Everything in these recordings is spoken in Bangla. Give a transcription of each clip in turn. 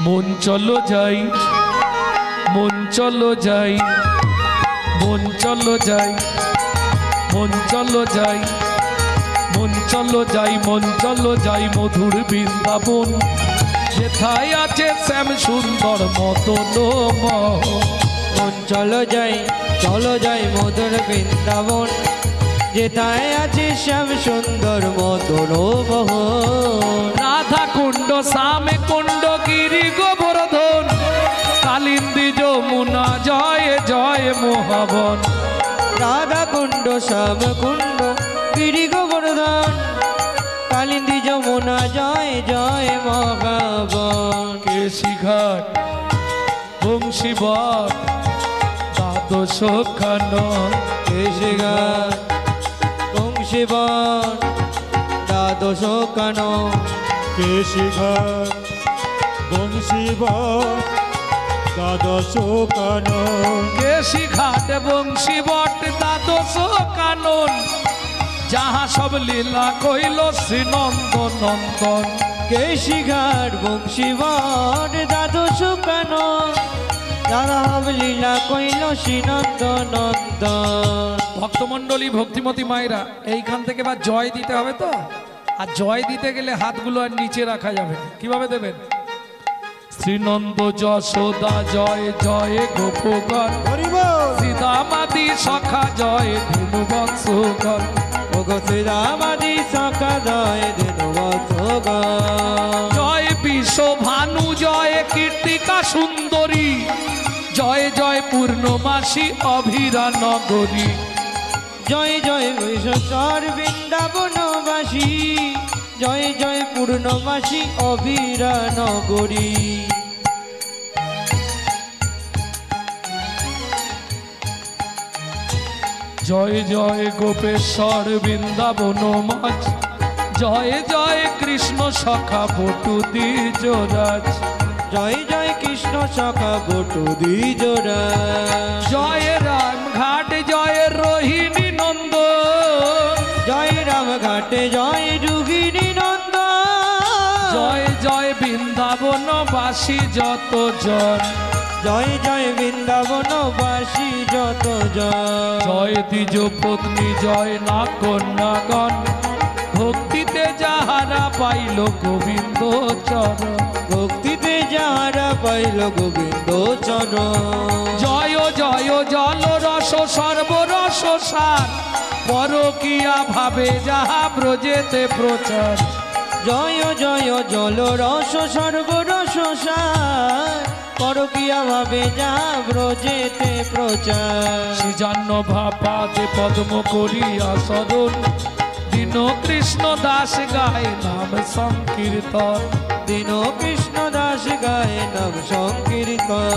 মন চলো যাই, মন চলো যাই, মন চলো যাই, মন চলো যাই, মন চলো যাই, মন চলো যাই মধুর বৃন্দাবন, যেথায় আছে শ্যাম সুন্দর মদন মোহন। মন চলো যাই, চলো যাই মধুর বৃন্দাবন, যেথায় আছে শ্যাম সুন্দর মদন মোহন। রাধা কুণ্ড শ্যামে কুণ্ড গিরি গোবর্ধন, কালিন্দী যমুনা জয় জয় মোহাবন। রাধা কুণ্ড শ্যাম কুণ্ড গিরি গোবর্ধন, কালিন্দী যমুনা জয় জয় মোহাবন। কেশিঘাট বংশীবট দ্বাদশ কানন, কেশিঘাট বংশীবন দ্বাদশ কানন। কেশিঘাট বংশীবট দ্বাদশ কানন। কেশিঘাট বংশীবট দ্বাদশ কানন, যাহা সব লীলা কইল শ্রীনন্দ নন্দন। কেশিঘাট বংশীবট দ্বাদশ কানন, যাহা সব লীলা কইল শ্রীনন্দ নন্দন। ভক্তমণ্ডলী ভক্তিমতী মায়েরা, এইখান থেকে বা জয় দিতে হবে তো, আর জয় দিতে গেলে হাতগুলো আর নিচে রাখা যাবে না। কিভাবে দেবেন? শ্রীনন্দ যশোদা জয় জয় গোপগণ, শ্রীদামাদি সখা জয় ধেনু বৎসগণ। ওগো শ্রীরামাদি সখা জয় ধেনু বৎসগণ। জয় বিশ্বভানু জয় কীর্তিকা সুন্দরী, জয় জয় পূর্ণমাসী অভিরা নগরী। জয় জয় বিশ্বর বৃন্দাবনবাসী, জয় জয় পূর্ণমাসী অভিরা নগরী। জয় জয় গোপেশ্বর বৃন্দাবন মাঝ, জয় জয় কৃষ্ণ সখা বটু দ্বিজরাজ। জয় জয় কৃষ্ণ সখা বটু দ্বিজরাজ। জয় রাম ঘাট জয় রোহিণী নন্দ, জয় রাম ঘাটে জয় রুগিণী নন্দন। জয় জয় বৃন্দাবনবাসী যত জন, জয় জয় বৃন্দাবনবাসী যত জন। জয় দ্বিজ পত্নী জয় না কন্যাগণ, ভক্তিতে যাহারা পাইল গোবিন্দ চরণ। ভক্তিতে যাহারা পাইল গোবিন্দ চরণ। জয় জয় জল রস সর্বরস সার, পরকিয়া ভাবে যাহা ব্রজেতে প্রচার। জয় জয় জল রস সর্বরস সার, পরকিয়া ভাবে যা ব্রজেতে প্রচার। শ্রীজান্ন ভাপাদে পদ্ম করিয়া সরণ, দীন কৃষ্ণ দাস গায় নাম সংকীর্তন। দীন কৃষ্ণ দাস গায়ে নাম সংকীর্তন।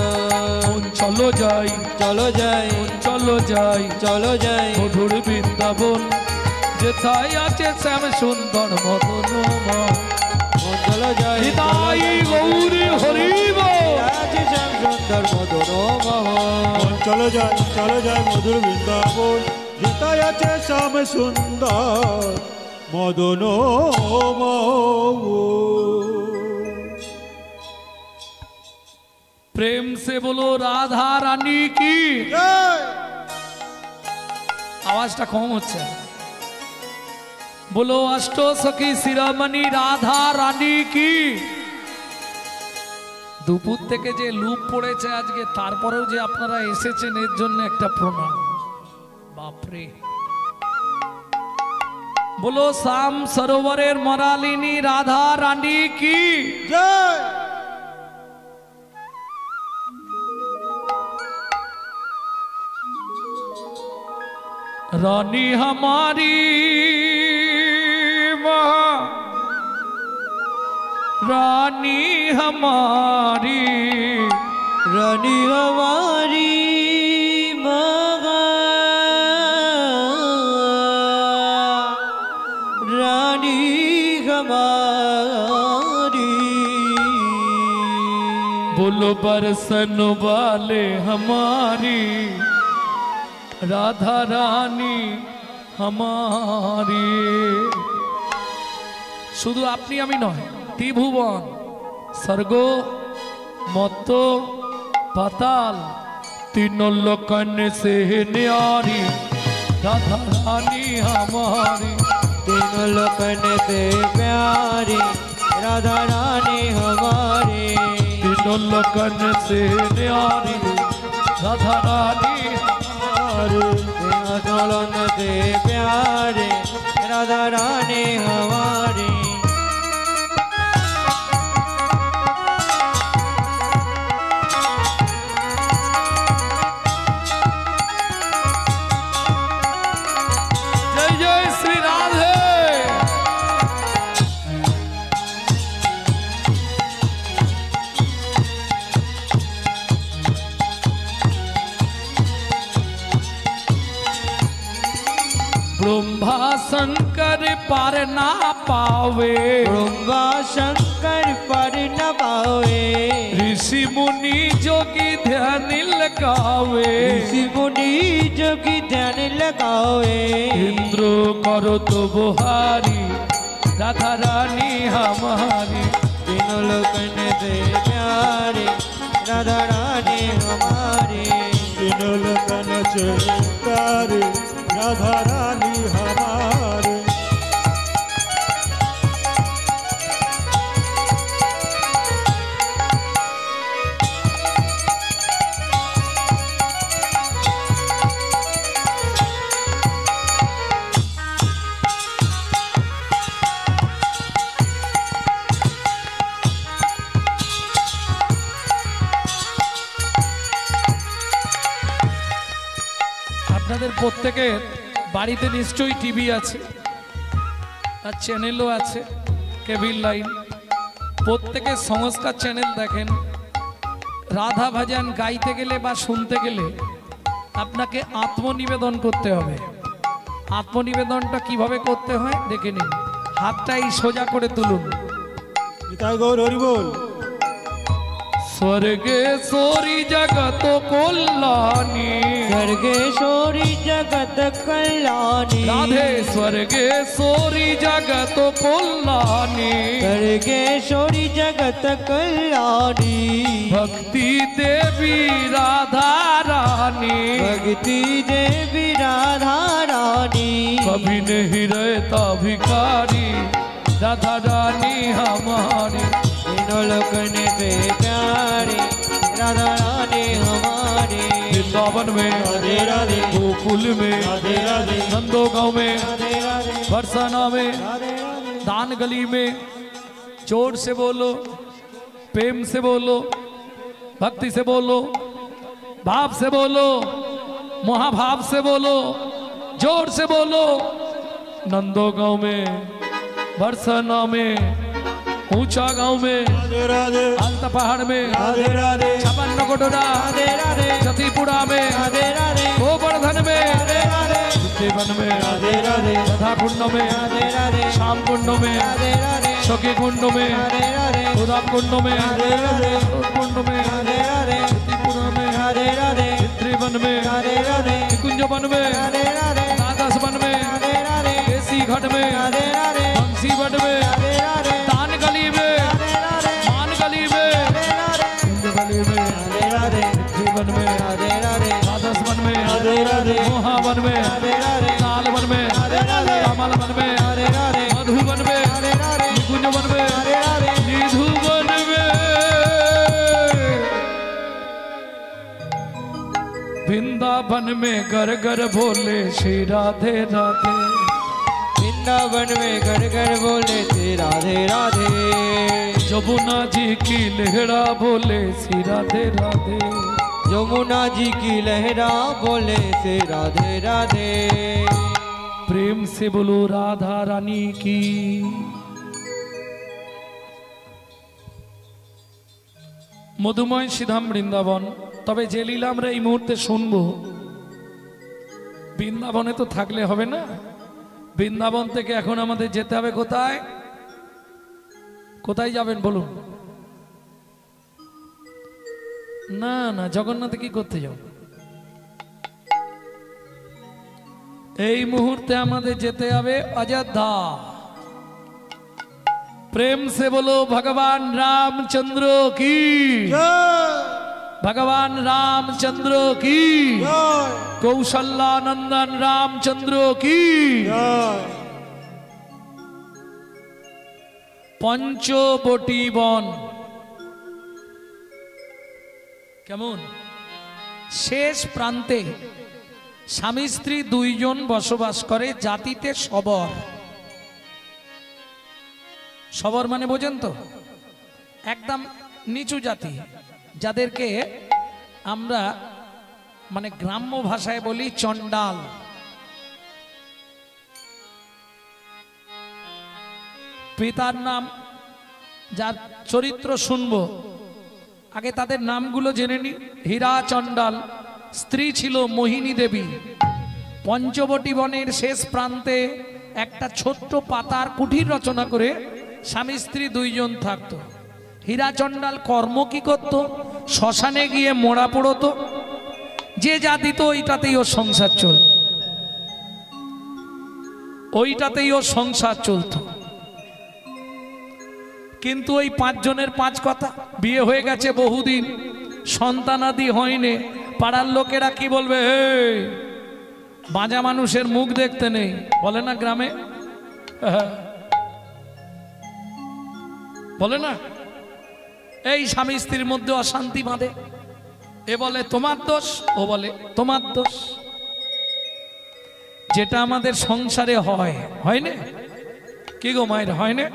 মন চলো যাই, চলো যাই, মন চলো যাই, চলো যাই মধুর বৃন্দাবন, যেথায় আছে শ্যাম সুন্দর মদন মোহন। মন চলো যাই, হৃদয় গৌরী হরিব, আছে শ্যাম সুন্দর মদন মোহন। চলো যায় মধুর বৃন্দাবন, যেথায় আছে শ্যাম সুন্দর মদন মোহন। प्रेम से बोलो राधा रानी की। आवाजটা কম হচ্ছে। बोलो अष्टो सखी शिरोमणि राधा रानी की। দুপুর থেকে যে লুপ পড়েছে আজকে, তারপরেও যে আপনারা এসেছেন এর জন্য একটা প্রণাম। বাপরে, बोलो श्याम सरोवरेर मरालिनी राधा रानी की জয়। रानी हमारी महा रानी हमारी, रानी हमारी मगा, रानी हमारी। बोलो बरसन वाले हमारी राधा रानी हमारी। শুধু আপনি আমি নয়, ত্রিভুবন স্বর্গ मत पाताल तीनों लोकन से न्यारी राधा रानी हमारी। तीनों लोकन से प्यारी राधा रानी हमारी। तीनों लोकन से न्यारी राधा रानी हमारी। तीनों लोकन से प्यारी राधा रानी हमारी। जय जय श्री राधे। ब्रह्मा शंकर पार ना पावे। ब्रह्मा शंकर पर न पावे। ऋषि मुनि जोगी ध्यान लगावे। ऋषि मुनि जोगी ध्यान लगावे। इंद्र करो तो बुहारी राधा रानी हमारी। तीनों लोकन से प्यारी राधा रानी हमारी। तीनों लोकन से प्यारी राधा रानी हमारी। আপনাদের প্রত্যেকের বাড়িতে নিশ্চয়ই টিভি আছে আর চ্যানেলও আছে, কেবল লাইন। প্রত্যেকের সংস্কার চ্যানেল দেখেন। রাধা ভজন গাইতে গেলে বা শুনতে গেলে আপনাকে আত্মনিবেদন করতে হবে। আত্মনিবেদনটা কিভাবে করতে হয় দেখে নিন। হাতটাই সোজা করে তুলুন। নিতাই গৌর হরি বল। स्वर्गेश्वरी जगत कल्याणी। स्वर्गेश्वरी जगत कल्याणी। राधे स्वर्गेश्वरी जगत कल्याणी। स्वर्गेश्वरी जगत कल्याणी। भक्ति देवी राधा रानी। भक्ति देवी राधा रानी। कभी नहीं रहता भिखारी राधा रानी हमारी। तीनों लोकन से प्यारी राधा रानी हमारी। वृंदावन में राधे राधे गोकुल में राधे राधे नंदो गांव में राधे राधे बरसाना में राधे राधे। दान गली में जोर से बोलो, प्रेम से बोलो, भक्ति से बोलो, भाव से बोलो, महाभाव से बोलो, जोर से बोलो। नंदो गांव में, बरसाना में, ऊंचा गांव में, राधे राधे आलता पहाड़ में, राधे राधे छपन कोटोरा, राधे राधे जतीपुरा में, राधे राधे गोवर्धन में, राधे राधे देवन में, राधे राधे राधा कुंड में, राधे राधे श्याम कुंड में, राधे राधे सखी कुंड में, राधे राधे उदाप कुंड में, राधे राधे कुंड में, राधे राधे जतीपुरा में, राधे राधे त्रिवन में, राधे राधे कुंज वन में, राधे राधे द्वादश वन में, राधे राधे केसी घाट में, राधे राधे बंसी वट में, राधे राधे दान गली में, राधे राधे मान गली में, राधे राधे कुंज गली में, राधे राधे त्रिवन में, राधे राधे द्वादश वन में, राधे राधे मोहावन में, राधे राधे लाल वन में, राधे राधे कमल वन में, राधे राधे मधुवन में, राधे राधे निकुंज वन में, राधे राधे निधुवन में, वृंदावन में घर घर बोले श्री राधे राधे। वृंदावन में घर घर बोले थे राधे राधे। जमुना जी की लहरा बोले श्री राधे राधे। यमुना जी की लहरा बोले से राधे राधे। प्रेम से बोलो राधा रानी की। মধুময় শ্রীধাম বৃন্দাবন। তবে যে লীলা আমরা এই মুহূর্তে শুনবো, বৃন্দাবনে তো থাকলে হবে না। বৃন্দাবন থেকে এখন আমাদের যেতে হবে কোথায়? কোথায় যাবেন বলুন? না না, জগন্নাথে কি করতে যাও? এই মুহূর্তে আমাদের যেতে হবে অযোধ্যা। प्रेम से बोलो भगवान रामचंद्र की, भगवान रामचंद्र की, कौशल्या नंदन रामचंद्र की। पंचबटी बन কেমন? শেষ প্রান্তে স্বামী স্ত্রী দুইজন বসবাস করে, জাতিতে সবর। সবর মানে বোঝেন তো? একদম নিচু জাতি, যাদেরকে আমরা মানে গ্রাম্য ভাষায় বলি চন্ডাল। পিতার নাম, যার চরিত্র শুনবো, আগে তাদের নামগুলো জেনে নি। হীরা চন্ডাল, স্ত্রী ছিল মোহিনী দেবী। পঞ্চবটি বনের শেষ প্রান্তে একটা ছোট্ট পাতার কুঠির রচনা করে স্বামী স্ত্রী দুইজন থাকতো। হীরা চন্ডাল কর্ম কি করত? শ্মশানে গিয়ে মোড়া পড়তো, যে যা দিত ওইটাতেই ওর সংসার চলত, ওইটাতেই ওর সংসার চলত। কিন্তু ওই পাঁচজনের পাঁচ কথা, বিয়ে হয়ে গেছে বহুদিন, সন্তানাদি হয়নি, পাড়ার লোকেরা কি বলবে? হে, বাজা মানুষের মুখ দেখতে নেই, বলে না গ্রামে? বলে না? এই স্বামী স্ত্রীর মধ্যে অশান্তি বাঁধে, এ বলে তোমার দোষ, ও বলে তোমার দোষ। যেটা আমাদের সংসারে হয় না? কি গো মায়ের, হয় না?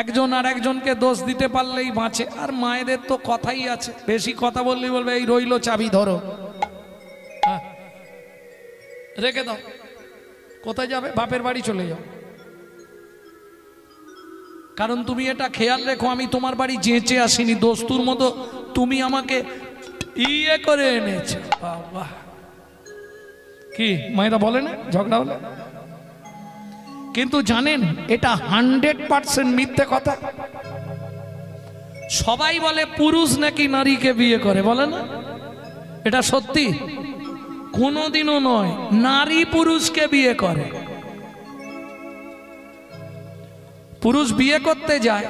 একজন আর একজনকে দোষ দিতে পারলেই বাঁচে। আর মায়েদের তো কথাই আছে, বেশি কথা বললেই বলবে এই রইলো চাবি ধরো, রেখে দাও। কোথায় যাবে? বাপের বাড়ি চলে যাও। কারণ তুমি এটা খেয়াল রেখো, আমি তোমার বাড়ি যেচে আসিনি, দোস্তুর মতো তুমি আমাকে ইয়ে করে এনেছো। বাবা, কি মায়েরা বলে না ঝগড়া হলে? কিন্তু জানেন এটা 100% মিথ্যে কথা। সবাই বলে পুরুষ নাকি নারীকে বিয়ে করে, বলে না? এটা সত্যি? কোনোদিনও নয়, নারী পুরুষকে বিয়ে করে। পুরুষ বিয়ে করতে যায়,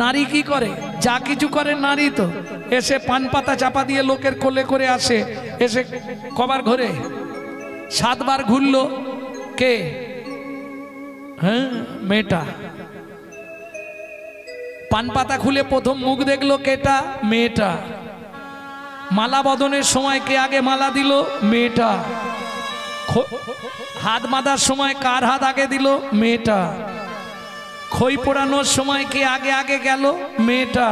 নারী কি করে? যা কিছু করে নারী তো। এসে পান পাতা চাপা দিয়ে লোকের কোলে করে আসে, এসে কবার ঘরে 7 বার ঘুরলো কে? হ্যাঁ, মেয়েটা। পান পাতা খুলে প্রথম মুখ দেখলো কেটা? মেয়েটা। মালা বদনের সময় কে আগে মালা দিল? মেয়েটা। হাত বাঁধার সময় কার হাত আগে দিল? মেয়েটা। খই পোড়ানোর সময় কে আগে আগে গেল? মেয়েটা।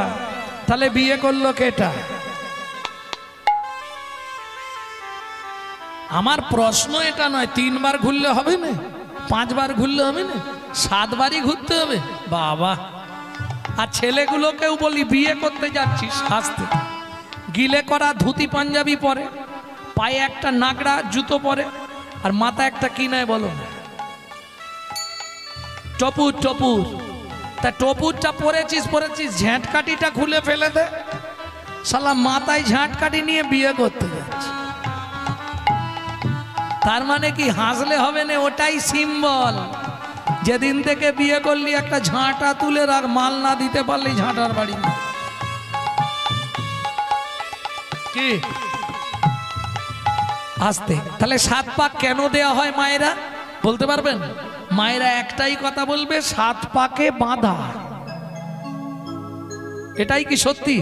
তাহলে বিয়ে করলো কেটা? আমার প্রশ্ন এটা নয় 3 বার ঘুরলে হবে না, 5 বার ঘুরলে হবে না, 7 বারই ঘুরতে হবে। বাবা, আর ছেলেগুলোকেও বলি বিয়ে করতে যাচ্ছিস, আসতে গিলে করা ধুতি পাঞ্জাবি পরে, পায়ে একটা নাগড়া জুতো পরে, আর মাথা একটা কি নাই বলো? টপুর। টপুর। তা টপুরটা পরেছিস, ঝ্যাঁটকাটিটা খুলে ফেলে দে, শালা মাথায় ঝ্যাঁটকাটি নিয়ে বিয়ে করতে যাচ্ছে। তার মানে কি হাসলে হবে না? ওটাই সিম্বল। যেদিন থেকে বিয়ে করলি একটা ঝাঁটা তুলে রাখ, মাল না দিতে পারলি ঝাঁটার বাড়ি। কি আসতে? তাহলে 7 পাক কেন দেয়া হয় মায়েরা বলতে পারবেন? মায়েরা একটাই কথা বলবে, 7 পাকে বাঁধা। এটাই কি সত্যি?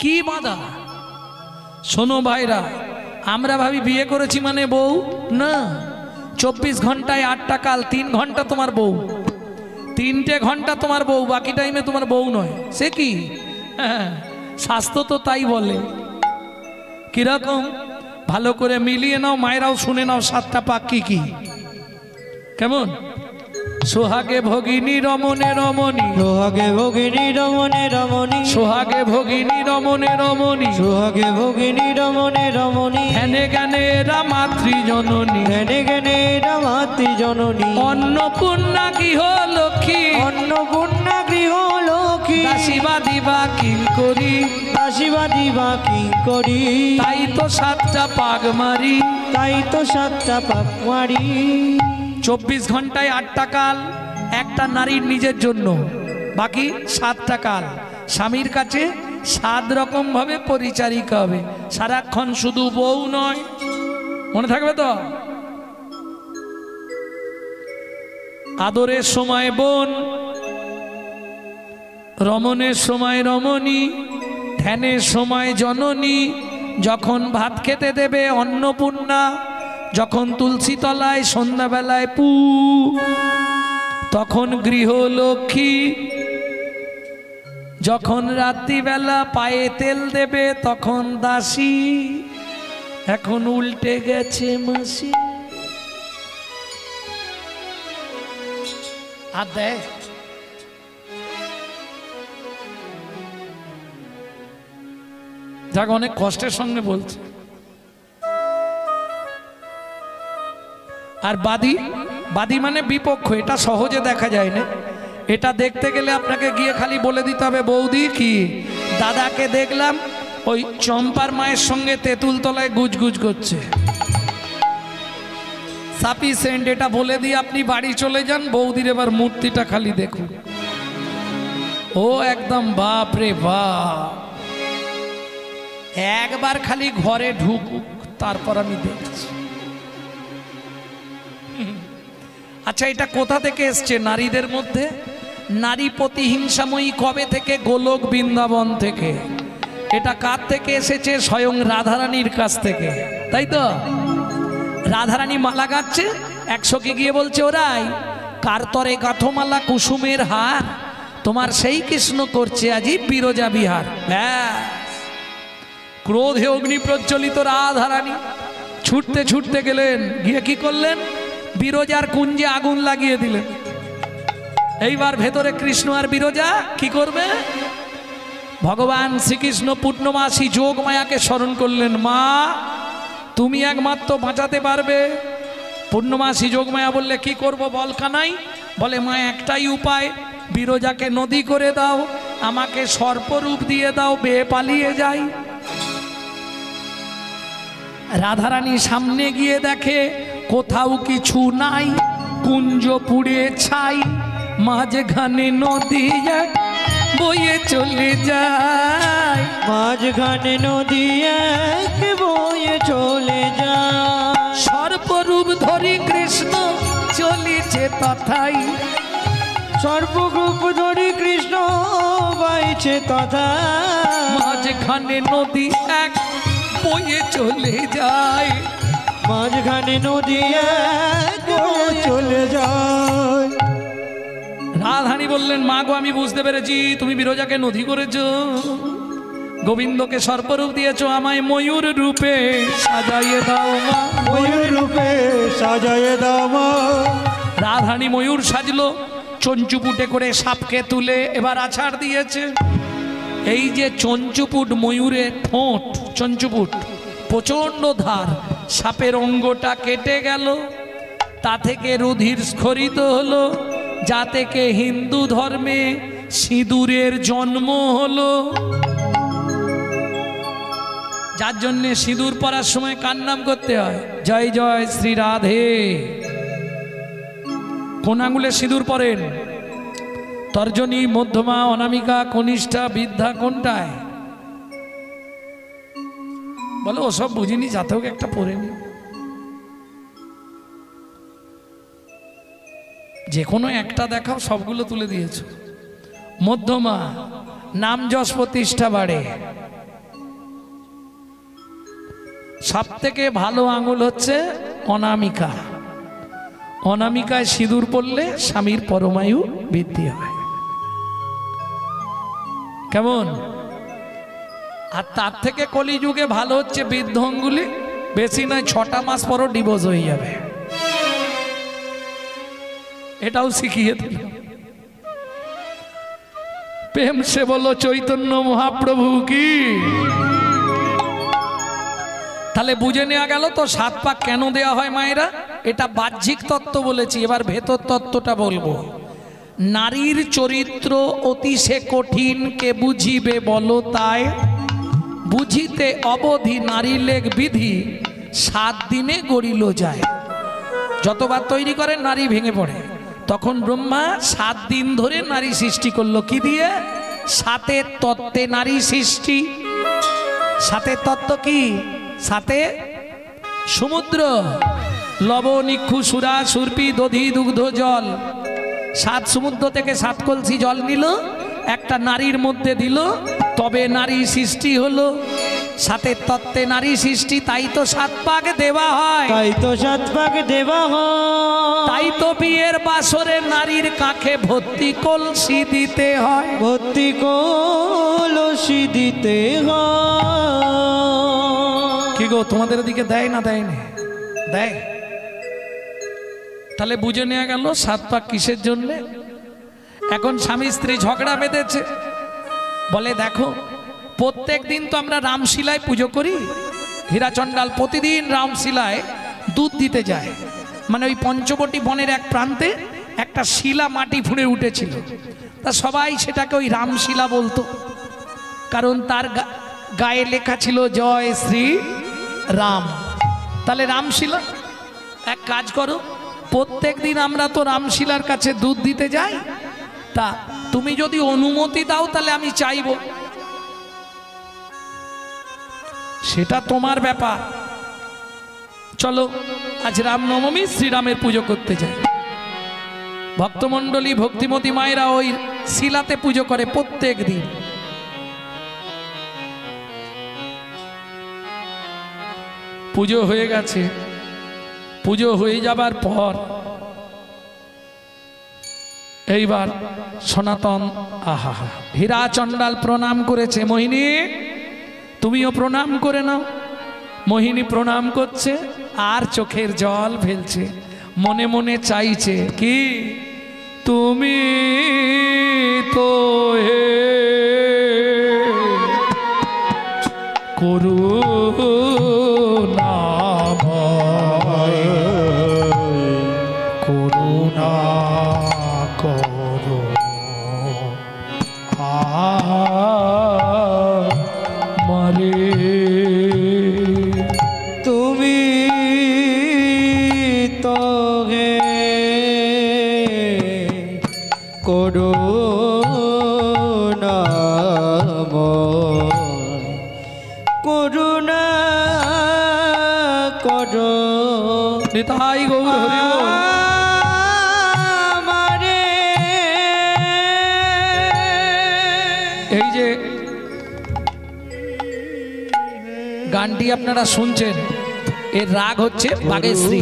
কি বাঁধা? শোনো ভাইরা, আমরা ভাবি বিয়ে করেছি মানে বউ না। 24 ঘন্টায় 8টা কাল, 3 ঘন্টা তোমার বউ, 3টে ঘন্টা তোমার বউ, বাকি টাইমে তোমার বউ নয়। সে কি? হ্যাঁ, স্বাস্থ্য তো তাই বলে। কিরকম? ভালো করে মিলিয়ে নাও, মায়েরাও শুনে নাও 7টা পাক কি কি। কেমন? সোহাগে ভগিনী রমণে রমণী, সোহাগে ভগিনী রমণে রমণী, সোহাগে ভগিনী রমণে রমণী, সোহাগে ভগিনী রমণে রমণী, ধ্যানে জ্ঞানে এরা মাতৃজননী, ধ্যানে জ্ঞানে এরা মাতৃজননী, অন্নপূর্ণা গৃহ লক্ষ্মী, অন্নপূর্ণা গৃহ লক্ষ্মী, দাসীবাদী বা কিঙ্করী, দাসীবাদী বা কিঙ্করী, তাই তো 7টা পাক মারি, তাই তো 7টা পাক মারি। 24 ঘন্টায় 8টা কাল, একটা নারীর নিজের জন্য, বাকি 7টা কাল স্বামীর কাছে 7 রকম ভাবে পরিচারিকা হবে। সারাক্ষণ শুধু বউ নয়, মনে থাকবে তো? আদরের সময় বোন, রমণের সময় রমণী, ধ্যানের সময় জননী, যখন ভাত খেতে দেবে অন্নপূর্ণা, যখন তুলসী তলায় সন্ধ্যাবেলায় পু, তখন গৃহলক্ষ্মী, যখন রাত্রিবেলা পায়ে তেল দেবে তখন দাসী, এখন উল্টে গেছে মাসি। আর দেয় যাক, অনেক কষ্টের সঙ্গে বলছে। আর বাদী, বাদী মানে বিপক্ষ, এটা সহজে দেখা যায় না। এটা দেখতে গেলে আপনাকে গিয়ে খালি বলে দিতে হবে, বৌদি কি দাদাকে দেখলাম ওই চম্পার মায়ের সঙ্গে তেঁতুল তলায় গুজগুজ করছে, সাফিসিয়েন্ট। এটা বলে দিয়ে আপনি বাড়ি চলে যান, বৌদির এবার মূর্তিটা খালি দেখুন। ও একদম বাপ রে বাপ, একবার খালি ঘরে ঢুকুক, তারপর আমি দেখছি। আচ্ছা, এটা কোথা থেকে এসছে নারীদের মধ্যে? নারী প্রতিহিংসাময়ী কবে থেকে? গোলক বৃন্দাবন থেকে। এটা কার থেকে এসেছে? স্বয়ং রাধারানীর কাছ থেকে, তাই তো? রাধারানী মালা গাচ্ছে, 100কে গিয়ে বলছে, ওরাই কার তরে গাথমালা কুসুমের হার, তোমার সেই কৃষ্ণ করছে আজি বিরজা বিহার। ক্রোধে অগ্নি প্রজ্বলিত রাধারানী ছুটতে ছুটতে গেলেন, গিয়ে কি করলেন? বিরজার কুঞ্জে আগুন লাগিয়ে দিলেন। এইবার ভেতরে কৃষ্ণ আর বিরজা কি করবে? ভগবান শ্রীকৃষ্ণ পূর্ণমাসী যোগ মায়াকে স্মরণ করলেন, মা তুমি একমাত্র বাঁচাতে পারবে। পূর্ণমাসী যোগ মায়া বললে, কি করব বল কানাই? বলে, মা একটাই উপায়, বিরজাকে নদী করে দাও, আমাকে সর্পরূপ দিয়ে দাও, বেয়ে পালিয়ে যাই। রাধারানী সামনে গিয়ে দেখে কোথাও কিছু নাই, কুঞ্জ পুড়ে ছাই, মাঝখানে নদী এক বয়ে চলে যায়, মাঝখানে নদী এক বয়ে চলে যায়। সর্পরূপ ধরি কৃষ্ণ চলেছে তথাই, সর্বরূপ ধরি কৃষ্ণ বাইছে তথা, মাঝখানে নদী এক বয়ে চলে যায়, মাঝখানে নদী এক বয়ে চলে যায়। রাধারানী বললেন, মা গো আমি বুঝতে পেরেছি, তুমি বিরজাকে নদী করেছো, গোবিন্দকে সর্পরূপ দিয়েছো, আমায় ময়ূর রূপে সাজাইয়ে দাও মা, ময়ূর রূপে সাজায়ে দাও মা। রাধারানী ময়ূর সাজলো, চঞ্চুপুটে করে সাপকে তুলে এবার আছাড় দিয়েছে। এই যে চঞ্চুপুট ময়ূরের ঠোঁট, চঞ্চুপুট প্রচন্ড ধার, সাপের অঙ্গটা কেটে গেল, তা থেকে রুধির স্খলিত হলো, যা থেকে হিন্দু ধর্মে সিঁদুরের জন্ম হলো। যার জন্য সিঁদুর পরার সময় কার নাম করতে হয়? জয় জয় শ্রী রাধে। কোন আঙুলে সিঁদুর পরেন? তর্জনী, মধ্যমা, অনামিকা, কনিষ্ঠা, বৃদ্ধা, কোনটায়? বলো ওসব বুঝিনি, যাতে হোক একটা পরে নি। যে কোনো একটা দেখাও, সবগুলো তুলে দিয়েছো। মধ্যমা, নাম যশ প্রতিষ্ঠা বাড়ে। সব থেকে ভালো আঙুল হচ্ছে অনামিকা। অনামিকায় সিঁদুর পড়লে স্বামীর পরমায়ু বৃদ্ধি হয়। কেমন? আর তার থেকে কলিযুগে ভালো হচ্ছে বৃদ্ধ আঙ্গুলি, বেশি নয় 6টা মাস পরও ডিভোর্স হয়ে যাবে। এটাও শিখিয়ে দিল। প্রেম সে বলো চৈতন্য মহাপ্রভু কি। তাহলে বুঝে নেওয়া গেল তো 7 পাক কেন দেয়া হয় মায়েরা। এটা বাহ্যিক তত্ত্ব বলেছি, এবার ভেতর তত্ত্বটা বলবো। নারীর চরিত্র অতি সে কঠিন, কে বুঝিবে বলো তাই, বুঝিতে অবধি নারী লেখ বিধি, 7 দিনে গড়িল যায়। যতবার তৈরি করেন নারী ভেঙে পড়ে, তখন ব্রহ্মা 7 দিন ধরে নারী সৃষ্টি করলো কি দিয়ে? 7 তত্ত্বে নারী সৃষ্টি। 7 তত্ত্ব কি? 7 সমুদ্র, লবণ, ইক্ষু, সুরা, সুরপি, দধি, দুগ্ধ, জল। 7 সমুদ্র থেকে 7 কলসি জল নিল, একটা নারীর মধ্যে দিল, তবে নারী সৃষ্টি হলো। 7 তত্ত্বে নারী সৃষ্টি, তাই তো 7 পাক দেওয়া হয়। তাই তো 7 পাক দেওয়া হয়। তাই তো বিয়ের বাসরে নারীর কাছে ভর্তি কলসি দিতে হয়। ভর্তি কলসি দিতে হয়। কি গো, তোমাদের দিকে দেয় না দেয় না? দেয়। তাহলে বুঝে নেওয়া গেল 7 পাক কিসের জন্যে। এখন স্বামী স্ত্রী ঝগড়া বেঁধেছে, বলে দেখো প্রত্যেক দিন তো আমরা রামশিলায় পুজো করি, হীরাচণ্ডাল প্রতিদিন রামশিলায় দুধ দিতে যায়। মানে ওই পঞ্চবটি বনের এক প্রান্তে একটা শিলা মাটি ফুঁড়ে উঠেছিল, তা সবাই সেটাকে ওই রামশিলা বলতো, কারণ তার গায়ে লেখা ছিল জয় শ্রী রাম। তাহলে রামশিলা, এক কাজ করো, প্রত্যেক দিন আমরা তো রামশিলার কাছে দুধ দিতে যাই, তা তুমি যদি অনুমতি দাও তাহলে আমি চাইবো। সেটা তোমার ব্যাপার, চলো আজ রামনবমী, শ্রীরামের পুজো করতে যাই। ভক্তমণ্ডলী ভক্তিমতী মায়েরা ওই শিলাতে পুজো করে প্রত্যেক দিন। পুজো হয়ে গেছে, পুজো হয়ে যাবার পর এইবার সনাতন আহা হীরাচণ্ডাল প্রণাম করেছে। মোহিনী তুমিও প্রণাম করে নাও। মোহিনী প্রণাম করছে আর চোখের জল ফেলছে, মনে মনে চাইছে কি, তুমি তো হে করুণাময়, করুণা করো আমারে। তুমি তো হে করুণাময়, করুণা করো নিতাই গৌর হরি বল। আমারে। এই যে গানটি আপনারা শুনছেন, এর রাগ হচ্ছে বাগেশ্রী।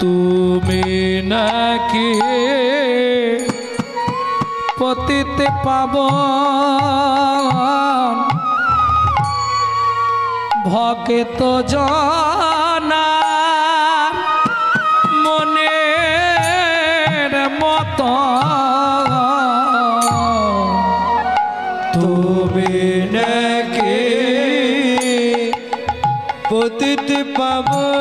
তুমি নাকি পতিতে পাবন ভক্ত জনা মনের মত, তুমি নাকি পতিত পাবন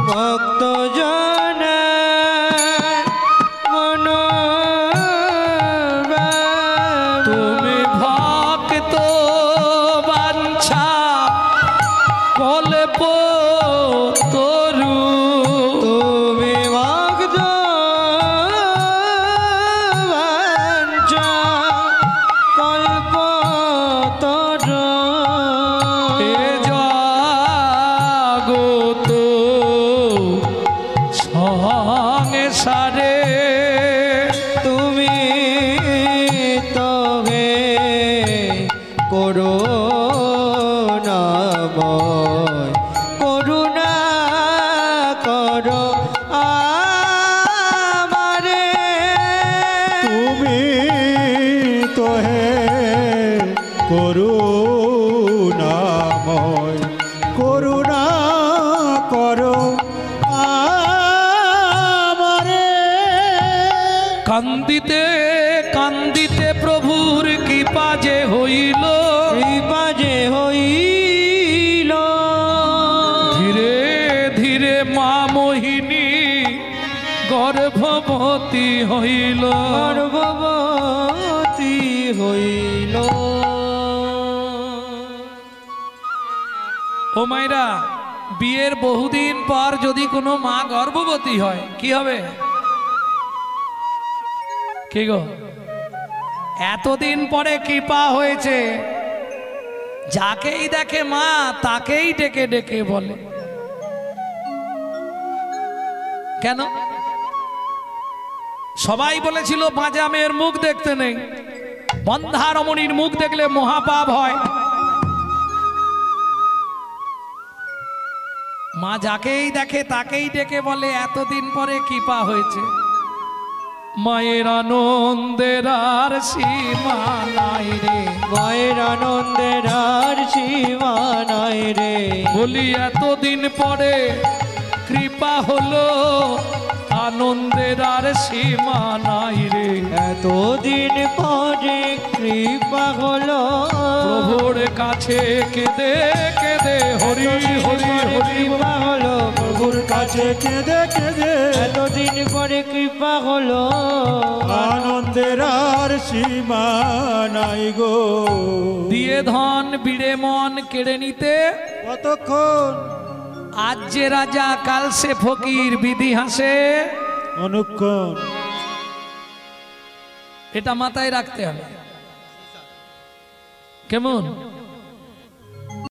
ভক্ত জনা মন। তুমি ভক্ত বাঞ্ছা কল্প তরু, তুমি ভক্ত বাঞ্ছা কল্পতরু। এ জগত সংসারে তুমি তো হে করুণাময়, করুণা করো আমারে। তুমি তো হে করুণাময়, করুণা করো আমারে। কান্দিতে কান্দিতে প্রভুর কৃপা যে হইল, কৃপা যে হইল, ধীরে ধীরে মা হইল গর্ভবতী হইল। ও মায়েরা, বিয়ের বহুদিন পর যদি কোনো মা গর্ভবতী হয় কি হবে? কি গো, এতদিন পরে কৃপা হয়েছে, যাকেই দেখে মা তাকেই ডেকে ডেকে বলে। কেন? সবাই বলেছিল বাঁচা মেয়ের মুখ দেখতে নেই, বন্ধা রমণীর মুখ দেখলে মহাপাপ হয়। মা যাকেই দেখে তাকেই ডেকে বলে, এতদিন পরে কৃপা হয়েছে। মায়ের আনন্দের আর সীমা নাই রে, মায়ের আনন্দের আর সীমা নাই রে। বলি এতদিন পরে কৃপা হলো, আনন্দের আর সীমা নাই রে। এতদিন পরে কৃপা হলো, প্রভুর কাছে কেঁদে কেঁদে হরি হরি হরি কৃপা হলো প্রভুর কাছে কেঁদে কেঁদে এতদিন পরে কৃপা হলো। আনন্দের আর সীমা নাই গো। দিয়ে ধন বিড়ে মন কেড়ে নিতে কতক্ষণ আজ যে রাজা কাল সে ফকির, বিধি হাসে অনুক্ষণ। এটা মাথায় রাখতে হবে। কেমন?